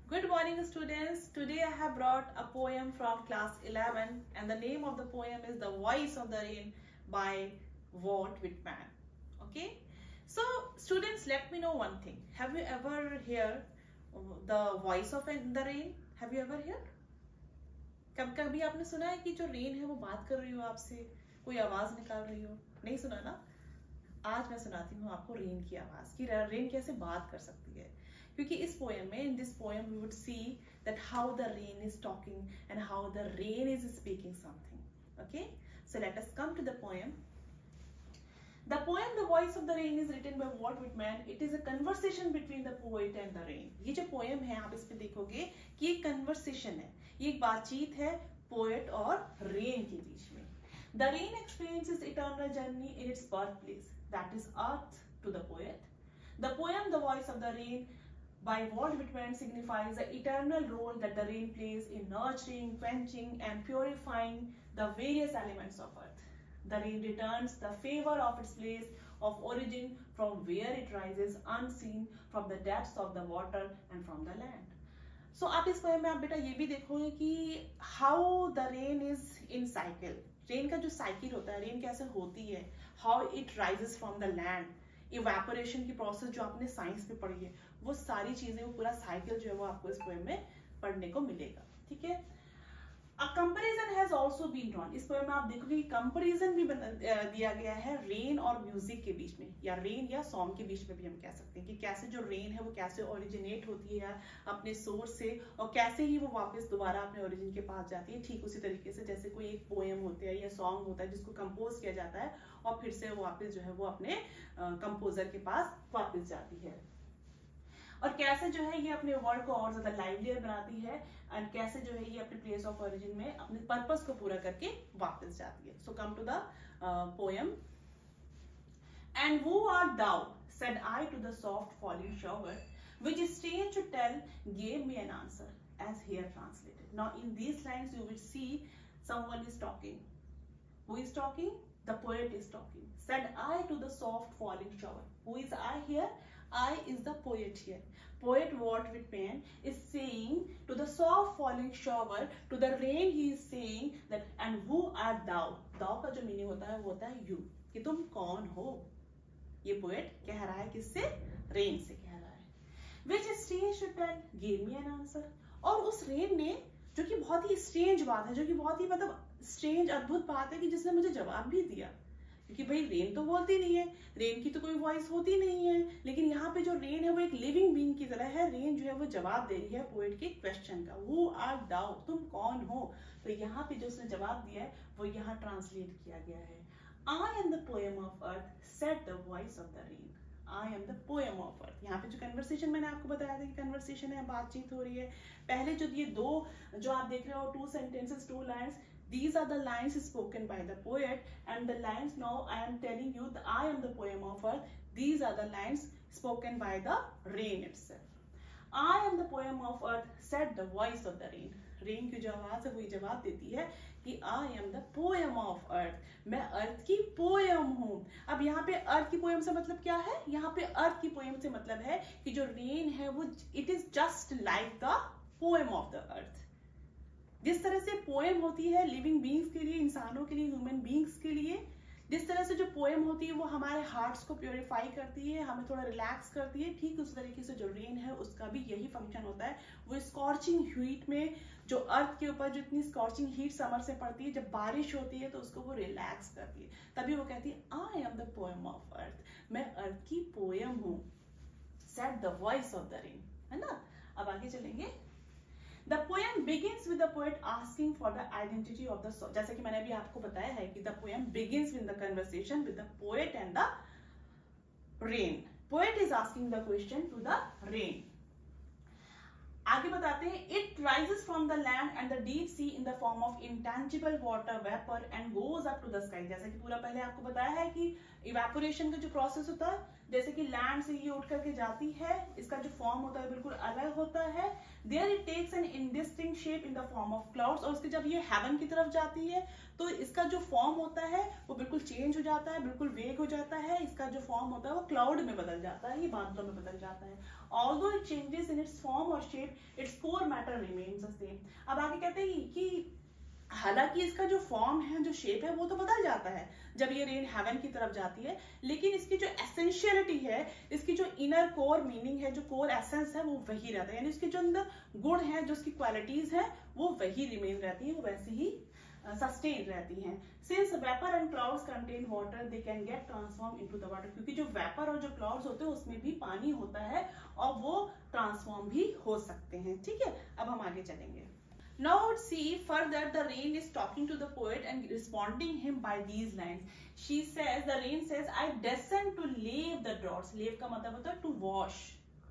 Good morning, students. Today I have brought a poem from class 11 and the name of the poem is The Voice of the Rain by Walt Whitman. Okay. So, students, let me know one thing. Have you ever heard the voice of the rain? Have you ever heard? कभी आपने सुना है कि जो rain है वो बात कर रही हो आपसे, कोई आवाज निकाल रही हो? नहीं सुना ना? आज मैं सुनाती हूँ आपको रेन की आवाज कि रेन कैसे बात कर सकती है, क्योंकि इस पोएम में, in this poem we would see that how the rain is talking and how the rain is speaking something. Okay, so let us come to the poem. The poem The Voice of the Rain is written by Walt Whitman. It is a conversation between the poet and the rain. ये जो poem है आप इस पे देखोगे कि एक conversation है, ये एक बातचीत है पोएट और रेन के बीच में. The rain explains its eternal journey in its birthplace, that is earth, to the poet. The poem The Voice of the Rain by Walt Whitman signifies the eternal role that the rain plays in nurturing, quenching and purifying the various elements of earth. The rain returns the favor of its place of origin from where it rises unseen from the depths of the water and from the land. So आप इस poem में आप बेटा ये भी देखोगे कि how the rain is in cycle. Rain का जो साइकिल होता है, रेन कैसे होती है, how it rises from the land, evaporation की प्रोसेस जो आपने साइंस में पढ़ी है, वो सारी चीजें, वो पूरा साइकिल जो है वो आपको इस पोएम में पढ़ने को मिलेगा. ठीक है. A comparison has also been drawn. इस पोएम में आप देखोगे कंपैरिजन भी दिया गया है रेन और म्यूजिक के बीच में, या रेन या सॉन्ग के बीच में भी हम कह सकते हैं कि कैसे जो रेन है वो कैसे ओरिजिनेट होती है अपने सोर्स से और कैसे ही वो वापस दोबारा अपने ओरिजिन के पास जाती है. ठीक उसी तरीके से जैसे कोई एक पोएम होता है या सॉन्ग होता है जिसको कंपोज किया जाता है और फिर से वो वापस जो है वो अपने कंपोजर के पास वापस जाती है, और कैसे जो है ये अपने वर्ड को और ज्यादा लाइवलियर बनाती है एंड कैसे जो है ये अपने प्लेस ऑफ ओरिजिन में अपने पर्पस को पूरा करके वापस जाती है. So come to the poem. And who art thou, said I to the soft falling shower, which strange to tell gave me an answer, as here translated. Now in these lines you will see someone is talking. Who is talking? The poet is talking. Said I to the soft falling shower. Who is I here? I is the poet here. Poet Walt Whitman is saying to the soft falling shower, to the rain he is saying that and who art thou? Thou का जो meaning होता है वो होता है you, कि तुम कौन हो. ये पोएट कह रहा है किससे? रेन से कह रहा है. Which strange to tell gave me an answer. और उस रेन ने, जो कि बहुत ही स्ट्रेंज बात है, जो कि बहुत ही मतलब स्ट्रेंज अद्भुत बात है, कि जिसने मुझे जवाब भी दिया, क्योंकि भाई रेन तो बोलती नहीं है, रेन की तो कोई वॉइस होती नहीं है, लेकिन यहाँ पे जो रेन है वो एक लिविंग बीइंग की तरह है. रेन जो है वो जवाब दे रही है पोएट के क्वेश्चन का. Who art thou? तुम कौन हो? तो यहाँ पे जो उसने जवाब दिया है वो यहाँ ट्रांसलेट किया गया है. I am the poem of earth, said the voice of the rain. I am the poem of earth. यहाँ पे जो कन्वर्सेशन मैंने आपको बताया था कि कन्वर्सेशन है, बातचीत हो रही है. पहले जो ये दो जो आप देख रहे हो, 2 sentences 2 lines, these are the lines spoken by the poet, and the lines now I am telling you that I am the poem of earth. These are the lines spoken by the rain itself. I am the poem of earth, said the voice of the rain. Rain की जो आवाज है वही जवाब देती है कि I am the poem of earth. मैं अर्थ की पोयम हूँ. अब यहाँ पे अर्थ की पोयम से मतलब क्या है? यहाँ पे अर्थ की पोयम से मतलब है कि जो रेन है वो it is just like the poem of the earth. जिस तरह से पोएम होती है लिविंग बीइंग्स के लिए, इंसानों के लिए, ह्यूमन बीइंग्स के लिए, जिस तरह से जो पोएम होती है वो हमारे हार्ट्स को प्योरीफाई करती है, हमें थोड़ा रिलैक्स करती है, ठीक उस तरीके से जो रेन है उसका भी यही फंक्शन होता है. वो स्कॉर्चिंग हीट में, जो अर्थ के ऊपर जो इतनी स्कॉर्चिंग हीट समर से पड़ती है, जब बारिश होती है तो उसको वो रिलैक्स करती है. तभी वो कहती है I am the poem of earth. मैं अर्थ की पोएम हूँ. Said the voice of the rain. है ना. अब आगे चलेंगे. The poem begins with the poet asking for the identity of the soul. जैसे कि मैंने अभी आपको बताया है कि the poem begins with the conversation with the poet and the rain. Poet is asking the question to the rain. आगे बताते हैं. It rises from the land and the deep sea in the form of intangible water vapor and goes up to the sky. जैसे कि पूरा पहले आपको बताया है कि इवेपोरेशन का जो प्रोसेस होता है, जैसे कि लैंड से ये उठ करके जाती है, इसका जो फॉर्म होता है बिल्कुल अलग होता है। There it takes an indistinct shape in the form of clouds, और उसके जब ये हेवन की तरफ जाती है तो इसका जो फॉर्म होता है वो बिल्कुल चेंज हो जाता है, बिल्कुल वेग हो जाता है, इसका जो फॉर्म होता है वो क्लाउड में बदल जाता है, ये बादलों में बदल जाता है। Although it changes in its form और shape, its core matter remains the same. अब आगे कहते हैं कि हालांकि इसका जो फॉर्म है, जो शेप है, वो तो बदल जाता है जब ये रेन हेवन की तरफ जाती है, लेकिन इसकी जो एसेंशियलिटी है, इसकी जो इनर कोर मीनिंग है, जो कोर एसेंस है, वो वही रहता है, यानी इसके जो अंदर गुण है, जो उसकी क्वालिटीज है, वो वही रिमेन रहती है, वो वैसे ही सस्टेन रहती हैं। Since vapour and clouds contain water, they can get transform into the water, क्योंकि जो वेपर और जो क्लाउड्स होते हैं उसमें भी पानी होता है और वो ट्रांसफॉर्म भी हो सकते हैं। ठीक है, अब हम आगे चलेंगे। Now see further, the rain is talking to the poet and responding him by these lines. She says, the rain says, I descend to lave the drops. Lave का मतलब होता है to wash,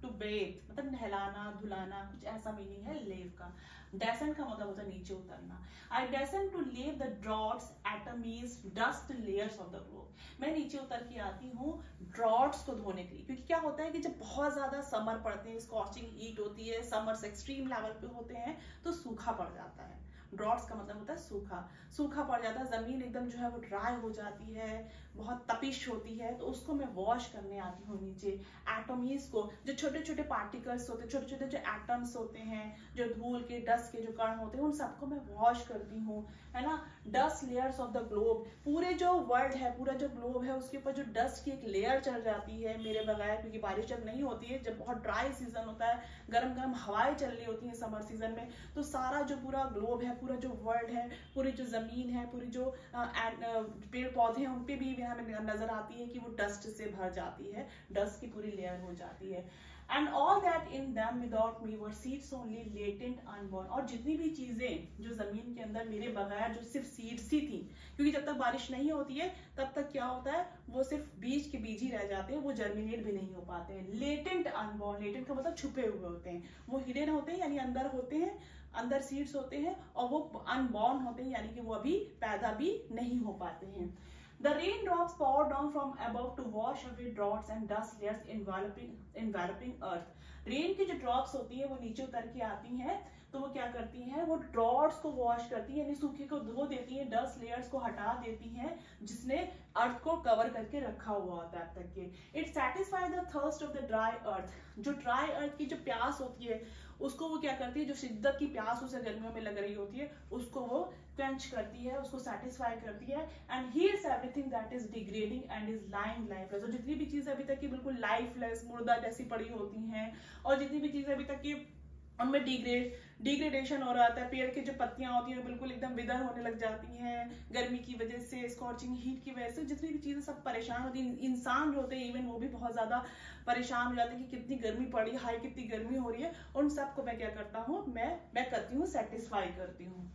to bathe, मतलब नहलाना, धुलाना, कुछ ऐसा meaning है lave का। Descend का मतलब होता है नीचे उतरना। I descend to lave the drops, atomies, dust layers of the globe. मैं नीचे उतर के आती हूँ ड्रॉट्स को धोने के लिए, क्योंकि क्या होता है कि जब बहुत ज्यादा समर पड़ते हैं, स्कॉचिंग हीट होती है, समर्स एक्सट्रीम लेवल पे होते हैं, तो सूखा पड़ जाता है। ड्रॉट्स का मतलब होता है सूखा, सूखा पड़ जाता है, जमीन एकदम जो है वो ड्राई हो जाती है, बहुत तपिश होती है, तो उसको मैं वॉश करने आती हूँ नीचे। एटमीज को, जो छोटे छोटे पार्टिकल्स होते हैं, छोटे छोटे जो एटम्स होते हैं, जो धूल के, डस्ट के जो कण होते हैं, उन सबको मैं वॉश करती हूँ, है ना। Dust layers of the globe, पूरे जो वर्ल्ड है, पूरा जो ग्लोब है, उसके ऊपर जो डस्ट की एक लेयर चढ़ जाती है मेरे बगैर, क्योंकि बारिश जब नहीं होती है, जब बहुत ड्राई सीजन होता है, गर्म गर्म हवाएं चल रही होती हैं समर सीजन में, तो सारा जो पूरा ग्लोब है, पूरा जो वर्ल्ड है, पूरी जो जमीन है, पूरी जो पेड़ पौधे हैं, उन पे भी हमें नजर आती है कि वो डस्ट से भर जाती है, डस्ट की पूरी लेयर हो जाती है। And all that in them without me were seeds only, latent, unborn. और जितनी भी चीजें जो जमीन के अंदर मेरे बगैर, जो सिर्फ सीड्स ही थी, क्योंकि जब तक बारिश नहीं होती है तब तक क्या होता है, वो सिर्फ बीज के बीज ही रह जाते हैं, वो जर्मिनेट भी नहीं हो पाते हैं। लेटेंट अनबॉर्न, लेटेंट का मतलब छुपे हुए होते हैं, वो हिडन होते हैं, यानी अंदर होते हैं, अंदर सीड्स होते हैं, और वो अनबॉर्न होते हैं, यानी कि वो अभी पैदा भी नहीं हो पाते हैं। The raindrops pour down from above to wash away droughts and dust layers enveloping earth. Rain की जो ड्रॉप्स होती है वो नीचे उतर के आती हैं, तो वो क्या करती हैं, वो ड्रॉट्स को वॉश करती है, यानी सूखे को धो देती है, डस्ट लेयर्स को हटा देती हैं, जिसने अर्थ को कवर करके रखा हुआ होता है अब तक के। It satisfy the thirst of the dry earth, जो ड्राई अर्थ की जो प्यास होती है उसको वो क्या करती है, जो शिद्दत की प्यास उसे गर्मियों में लग रही होती है, उसको वो क्वेंच करती है, उसको सेटिस्फाई करती है। And heals everything that is degrading and is lying lifeless, और जितनी भी चीजें अभी तक की बिल्कुल लाइफलेस, मुर्दा जैसी पड़ी होती हैं, और जितनी भी चीजें अभी तक की उनमें डिग्रेडेशन हो रहा था, पेड़ की जो पत्तियां होती हैं बिल्कुल एकदम विदर होने लग जाती हैं गर्मी की वजह से, स्कॉचिंग हीट की वजह से, जितनी भी चीजें सब परेशान होती हैं, इंसान जो होते हैं इवन वो भी बहुत ज्यादा परेशान हो जाते हैं कि कितनी गर्मी पड़ी, हाई कितनी गर्मी हो रही है, उन सबको मैं क्या करता हूँ, मैं करती हूँ, सेटिस्फाई करती हूँ।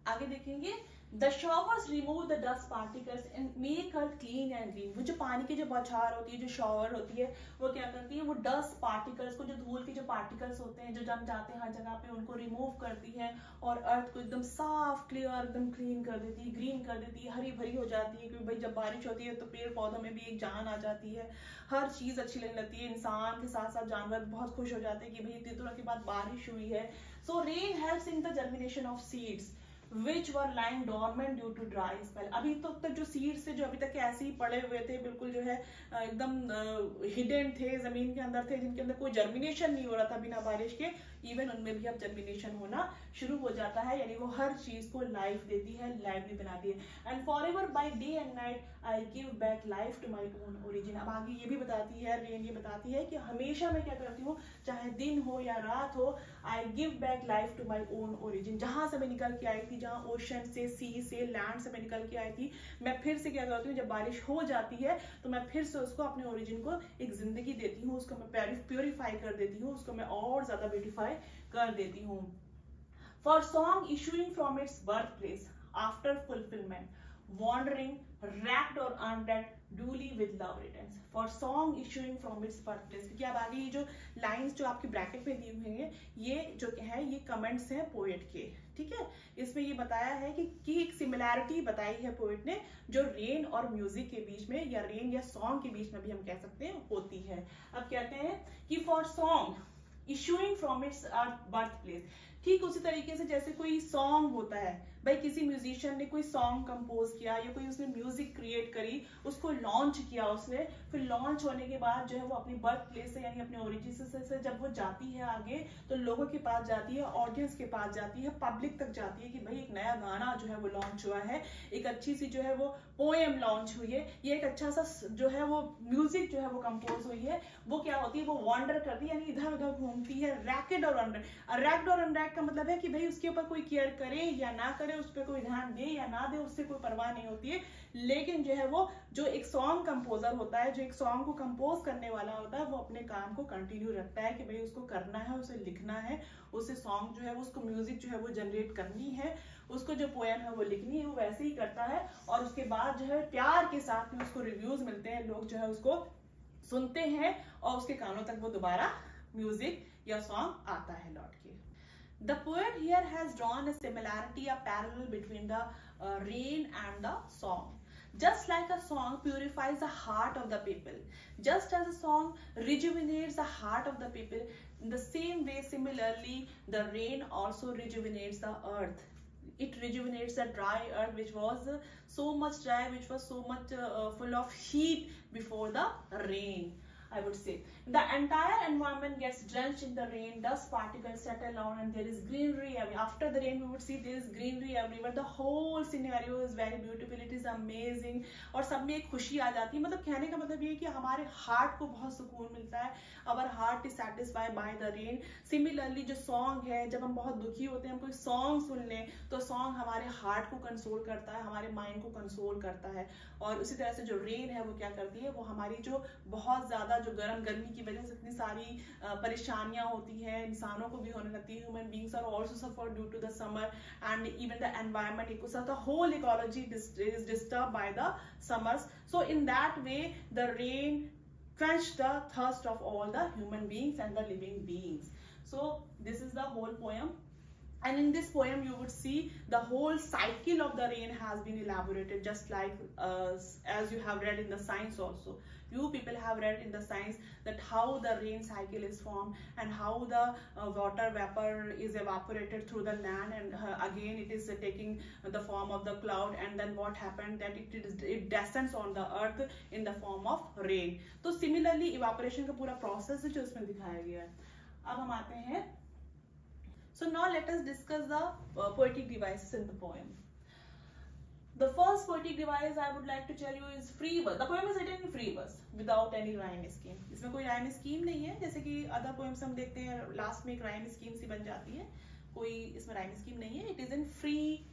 आगे देखेंगे, The showers remove the dust particles and make her clean and green. वो जो पानी की जो बौछार होती है, जो शॉवर होती है, वो क्या करती है, वो डस्ट पार्टिकल्स को, जो धूल के जो पार्टिकल्स होते हैं जो जम जाते हैं हर जगह पे, उनको रिमूव करती है और अर्थ को एकदम साफ, क्लियर, एकदम क्लीन कर देती है, ग्रीन कर देती है, हरी भरी हो जाती है। क्योंकि भाई जब बारिश होती है तो पेड़ पौधों में भी एक जान आ जाती है, हर चीज अच्छी लगने लगती है, इंसान के साथ साथ जानवर बहुत खुश हो जाते हैं कि भाई इतने दिनों के बाद बारिश हुई है। सो rain helps in the germination of seeds which were lying dormant due to dry spell. अभी तक जो सीड्स थे, जो अभी तक ऐसे ही पड़े हुए थे, बिल्कुल जो है एकदम हिडन थे, जमीन के अंदर थे, जिनके अंदर कोई जर्मिनेशन नहीं हो रहा था बिना बारिश के, इवन उनमें भी अब जर्मिनेशन होना शुरू हो जाता है, यानी वो हर चीज को लाइफ देती है, लाइवली बनाती है। And forever by day and night I give back life to my own origin. अब आगे ये भी बताती है, रेन ये बताती है कि हमेशा मैं क्या करती हूँ, चाहे दिन हो या रात हो, I give back life to my own origin. जहां से मैं निकल के आई थी, जहां ओशन से, सी से, लैंड से मैं निकल के आई थी, मैं फिर से क्या करती हूँ, जब बारिश हो जाती है तो मैं फिर से उसको, अपने ओरिजिन को एक जिंदगी देती हूँ, उसको मैं प्योरीफाई कर देती हूँ, उसको मैं और ज्यादा ब्यूटीफाई कर देती हूँ। For song issuing from its birth place after fulfilment, wandering, wrapped or unwrapped, duly with love returns for song issuing from its birthplace। क्योंकि अब आगे ये जो लाइंस जो आपके ब्रैकेट में दिए हुए हैं ये जो है ये कमेंट्स हैं पोएट के, ठीक है। इसमें ये बताया है कि एक सिमिलैरिटी बताई है पोएट ने जो रेन और म्यूजिक के बीच में या रेन या सॉन्ग के बीच में भी हम कह सकते हैं होती है। अब कहते हैं कि for song issuing from its birth place, ठीक उसी तरीके से जैसे कोई सॉन्ग होता है, भाई किसी म्यूजिशियन ने कोई सॉन्ग कंपोज किया या कोई उसने म्यूजिक क्रिएट करी, उसको लॉन्च किया उसने, फिर लॉन्च होने के बाद जो है वो अपनी बर्थ प्लेस से यानी अपने ओरिजिन से जब वो जाती है आगे तो लोगों के पास जाती है, ऑडियंस के पास जाती है, पब्लिक तक जाती है कि भाई एक नया गाना जो है वो लॉन्च हुआ है, एक अच्छी सी जो है वो पोएम लॉन्च हुई है, ये एक अच्छा सा जो है वो म्यूजिक जो है वो कंपोज हुई है। वो क्या होती है, वो वॉन्डर करती है यानी इधर उधर घूमती है। रैकेड और अनरैक्ड का मतलब है कि भाई उसके ऊपर कोई केयर करे या ना करे, उस पर कोई ध्यान दे या ना दे, उससे कोई परवाह नहीं होती है। लेकिन जो है वो जो एक सॉन्ग कंपोजर होता है, जो एक सॉन्ग को कंपोज करने वाला होता है, वो अपने काम को कंटिन्यू रखता है कि भाई उसको करना है, उसे लिखना है, उसे सॉन्ग जो है उसको म्यूजिक जो है वो जनरेट करनी है, उसको जो पोएम है वो लिखनी है, वो वैसे ही करता है। और उसके बाद जो है प्यार के साथ में उसको रिव्यूज मिलते हैं, लोग जो है उसको सुनते हैं और उसके कानों तक वो दोबारा म्यूजिक या सॉन्ग आता है लौट के। The poet here has drawn a similarity, a parallel between the rain and the song. Just like a song purifies the heart of the people, just as a song rejuvenates the heart of the people, in the same way, similarly, the rain also rejuvenates the earth. It rejuvenates the dry earth, which was so much dry, which was so much full of heat before the rain. I would say the entire environment gets drenched in the rain, dust particles settle down and there is greenery. After the rain we would see there is greenery everywhere. The whole scenario is very beautiful, it is amazing और सब में एक खुशी आ जाती है। मतलब कहने का मतलब ये है कि हमारे हार्ट को बहुत सुकून मिलता है। Our heart is satisfied by the rain. Similarly जो सॉन्ग है, जब हम बहुत दुखी होते हैं हम कोई सॉन्ग सुन लें तो सॉन्ग हमारे हार्ट को कंसोल करता है, हमारे माइंड को कंसोल करता है। और उसी तरह से जो रेन है वो क्या करती है, वो हमारी जो बहुत ज्यादा जो गर्मी की वजह से इतनी सारी परेशानियां होती है, इंसानों को भी होने लगती है, human beings are also suffer due to the summer and even the environment, the whole ecology is disturb by the summers. So in that way the rain quench the thirst of all the human beings and the living beings. So this is the whole poem. And in this poem you would see the whole cycle of the rain has been elaborated, just like as you have read in the science also. You people have read in the science that how the rain cycle is formed and how the water vapor is evaporated through the land and again it is taking the form of the cloud, and then what happened that it descends on the earth in the form of rain. तो similarly evaporation का पूरा process है जो इसमें दिखाया गया है। अब हम आते हैं, so now let us discuss the poetic devices in the poem. The first poetic device I would like to tell you is free verse. The poem is written in free verse without any rhyme scheme. इसमें कोई rhyme scheme नहीं है, जैसे कि other poems हम देखते हैं last में एक rhyme scheme सी बन जाती है, कोई इसमें rhyme scheme नहीं है. It is in free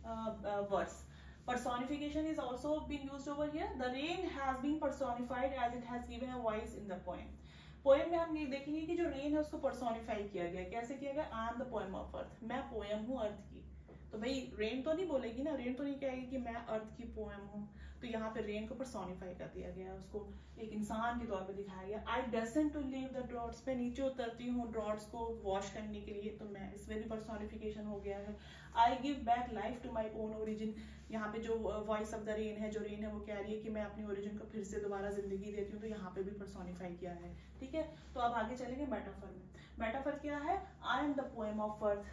verse. Personification is also being used over here. The rain has been personified as it has given a voice in the poem. Poem में हम ये देखेंगे कि जो रेन है उसको पर्सोनिफाई किया गया। कैसे किया गया? I am the poem of earth, मैं पोएम हूँ अर्थ की। तो भाई रेन तो नहीं बोलेगी ना, रेन तो नहीं कहेगी कि मैं अर्थ की पोएम हूँ। तो यहाँ पे रेन को पर्सोनिफाई कर दिया गया, उसको एक इंसान के तौर पे दिखाया गया। I descent to leave the droughts, पे नीचे उतरती हूँ ड्रॉट्स को वॉश करने के लिए, तो मैं इसमें भी पर्सोनिफिकेशन हो गया है। I give back life to my own origin, यहाँ पे जो वॉइस ऑफ द रेन है, जो रेन है वो कह रही है कि मैं अपनी ओरिजिन को फिर से दोबारा जिंदगी देती हूँ, तो यहाँ पे भी पर्सोनिफाई किया है। ठीक है, तो अब आगे चलेंगे मेटाफर में। मेटाफर क्या है? I am the poem of earth,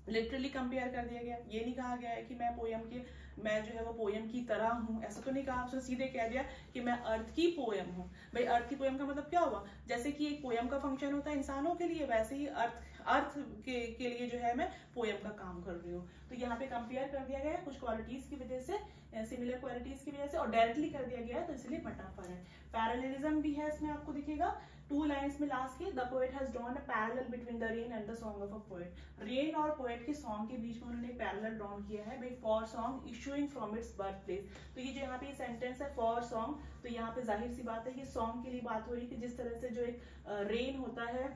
literally compare कर दिया गया। ये नहीं कहा गया है कि मैं पोएम के, मैं जो है वो पोएम की तरह हूँ, ऐसा तो नहीं कहा। आपसे सीधे कह दिया कि मैं अर्थ की पोएम हूँ। भाई अर्थ की पोएम का मतलब क्या हुआ? जैसे कि एक पोएम का फंक्शन होता है इंसानों के लिए, वैसे ही अर्थ के लिए जो है मैं पोएम का काम कर रही हूँ। तो यहाँ पे कंपेयर कर दिया गया है कुछ क्वालिटीज की वजह से, सिमिलर क्वालिटीज की वजह से, और डायरेक्टली कर दिया गया है, तो इसलिए मेटाफर है। पैरेललिज्म भी है इसमें, आपको दिखेगा 2 लाइन्स में लास्ट के, the poet has drawn a parallel between the rain and the song of a poet. Rain और पोएट के सॉन्ग के बीच में उन्होंने पैरेलल ड्रॉन किया है। भाई for song issuing from its birth place, तो ये जो यहाँ पे सेंटेंस है फॉर सॉन्ग, तो यहाँ पे जाहिर सी बात है कि सॉन्ग के लिए बात हो रही है कि जिस तरह से जो एक रेन होता है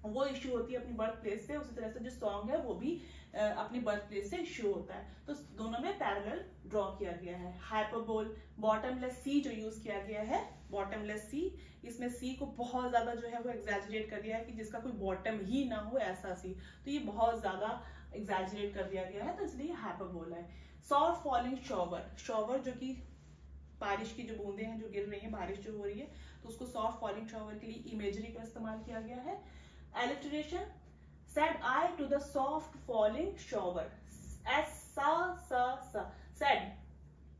वो इश्यू होती है अपनी बर्थ प्लेस से, उसी तरह से जो सॉन्ग है वो भी अपनी बर्थ प्लेस से इश्यू होता है। तो दोनों में पैरेलल ड्रॉ किया गया है। हाइपरबोल, बॉटमलेस सी जो यूज किया गया है, बॉटमलेस सी, इसमें सी को बहुत ज्यादा जो है वो एग्जैजरेट कर दिया है कि जिसका कोई बॉटम ही ना हो, ऐसा सी, तो ये बहुत ज्यादा एग्जैजरेट कर दिया गया है, तो इसलिए हाइपरबोल है। सॉफ्ट फॉलिंग शॉवर, शॉवर जो कि बारिश की जो बूंदे हैं जो गिर रही हैं, बारिश जो हो रही है, तो उसको सॉफ्ट फॉलिंग शॉवर के लिए इमेजरी का इस्तेमाल किया गया है। Alliteration, said I to the soft falling shower. S sa. Said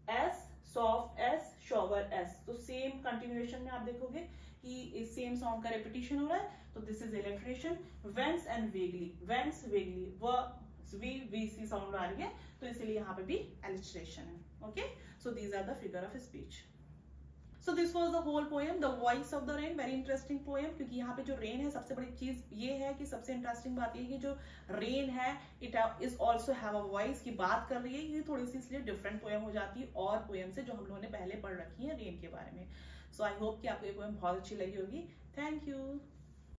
S soft S shower S. तो सेम कंटिन्यूएशन में आप देखोगे कि सेम साउंड का रेपिटेशन हो रहा है, तो this is alliteration. Whence and vaguely, whence vaguely, V C sound आ रही है, तो इसलिए यहाँ पे भी alliteration है। Okay, so these are the figure of speech. So this was the whole poem, the voice of the rain. Very interesting poem, क्योंकि यहाँ पे जो रेन है, सबसे बड़ी चीज ये है कि सबसे इंटरेस्टिंग बात ये है कि जो रेन है it is also have a voice की बात कर रही है। ये थोड़ी सी इसलिए डिफरेंट पोएम हो जाती है और पोएम से जो हम लोगों ने पहले पढ़ रखी है रेन के बारे में। सो आई होप कि आपको ये पोएम बहुत अच्छी लगी होगी। Thank you.